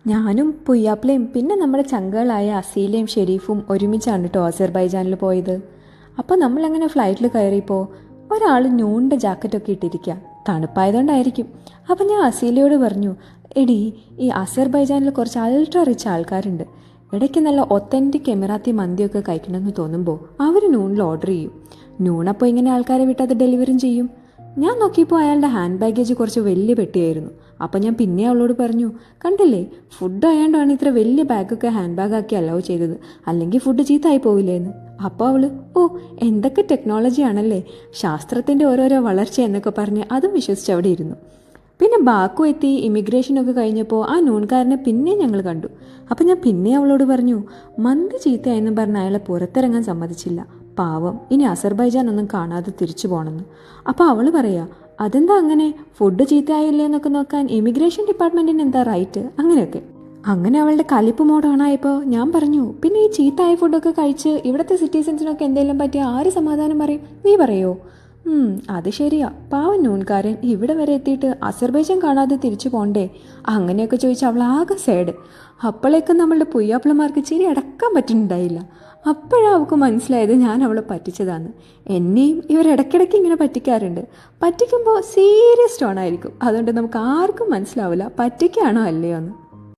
ഞാനും പുയ്യാപ്പിളയും പിന്നെ നമ്മുടെ ചങ്കുകളായ അസീലയും ഷെരീഫും ഒരുമിച്ചാണ് കേട്ടോ അസർബൈജാനിൽ പോയത്. അപ്പോൾ നമ്മളങ്ങനെ ഫ്ലൈറ്റിൽ കയറിയപ്പോൾ ഒരാൾ ഞൂണ്ട ജാക്കറ്റൊക്കെ ഇട്ടിരിക്കുക, തണുപ്പായതുകൊണ്ടായിരിക്കും. അപ്പം ഞാൻ അസീലയോട് പറഞ്ഞു, എടി ഈ അസർബൈജാനിൽ കുറച്ച് അൾട്രാ റിച്ച് ആൾക്കാരുണ്ട്, ഇടയ്ക്ക് നല്ല ഒത്തൻറ്റിക് എമിറാത്തി മന്തിയൊക്കെ കഴിക്കണമെന്ന് തോന്നുമ്പോൾ അവർ നൂണിൽ ഓർഡർ ചെയ്യും. നൂണപ്പോൾ ഇങ്ങനെ ആൾക്കാരെ വിട്ട് അത് ഡെലിവറും ചെയ്യും. ഞാൻ നോക്കിയപ്പോൾ അയാളുടെ ഹാൻഡ് ബാഗേജ് കുറച്ച് വലിയ പെട്ടിയായിരുന്നു. അപ്പം ഞാൻ പിന്നെ അവളോട് പറഞ്ഞു, കണ്ടില്ലേ, ഫുഡ് ആയതുകൊണ്ടാണ് ഇത്ര വലിയ ബാഗൊക്കെ ഹാൻഡ് ബാഗാക്കി അലൗ ചെയ്തത്, അല്ലെങ്കിൽ ഫുഡ് ചീത്തായി പോവില്ലേന്ന്. അപ്പോൾ അവൾ, ഓ എന്തൊക്കെ ടെക്നോളജി ആണല്ലേ, ശാസ്ത്രത്തിൻ്റെ ഓരോരോ വളർച്ച എന്നൊക്കെ പറഞ്ഞ് അതും വിശ്വസിച്ച് അവിടെ ഇരുന്നു. പിന്നെ ബാക്കു എത്തി ഇമിഗ്രേഷനൊക്കെ കഴിഞ്ഞപ്പോൾ ആ നൂൺകാരനെ പിന്നെ ഞങ്ങൾ കണ്ടു. അപ്പം ഞാൻ പിന്നെ അവളോട് പറഞ്ഞു, മന്തി ചീത്തയായെന്ന് പറഞ്ഞ് അയാളെ പുറത്തിറങ്ങാൻ സമ്മതിച്ചില്ല, പാവം, ഇനി അസർബൈജാൻ ഒന്നും കാണാതെ തിരിച്ചു പോകണമെന്ന്. അപ്പോൾ അവൾ പറയാ, അതെന്താ അങ്ങനെ, ഫുഡ് ചീത്തയായില്ലേ എന്നൊക്കെ നോക്കാൻ ഇമിഗ്രേഷൻ ഡിപ്പാർട്ട്മെൻറ്റിന് എന്താ റൈറ്റ്, അങ്ങനെയൊക്കെ. അങ്ങനെ അവളുടെ കലിപ്പ് മോഡ് ഓണായപ്പോൾ ഞാൻ പറഞ്ഞു, പിന്നെ ഈ ചീത്തായ ഫുഡൊക്കെ കഴിച്ച് ഇവിടുത്തെ സിറ്റിസൻസിനൊക്കെ എന്തെങ്കിലും പറ്റിയ ആര് സമാധാനം പറയും, നീ പറയോ? അത് ശരിയാ, പാവൻ നൂൺകാരൻ ഇവിടെ വരെ എത്തിയിട്ട് അസർബൈജാൻ കാണാതെ തിരിച്ചു പോണ്ടേ, അങ്ങനെയൊക്കെ ചോദിച്ചാൽ അവൾ ആകെ സാഡ്. അപ്പോഴേക്കും നമ്മളുടെ പുയ്യാപ്പിളമാർക്ക് ചിരി അടക്കാൻ പറ്റുന്നുണ്ടായില്ല. അപ്പോഴാണ് അവൾക്ക് മനസ്സിലായത് ഞാൻ അവളെ പറ്റിച്ചതാണ്. എന്നെയും ഇവരിടയ്ക്കിടയ്ക്ക് ഇങ്ങനെ പറ്റിക്കാറുണ്ട്. പറ്റിക്കുമ്പോൾ സീരിയസ് ടോണായിരിക്കും, അതുകൊണ്ട് നമുക്ക് ആർക്കും മനസ്സിലാവില്ല പറ്റിക്കാണോ അല്ലയോ എന്ന്.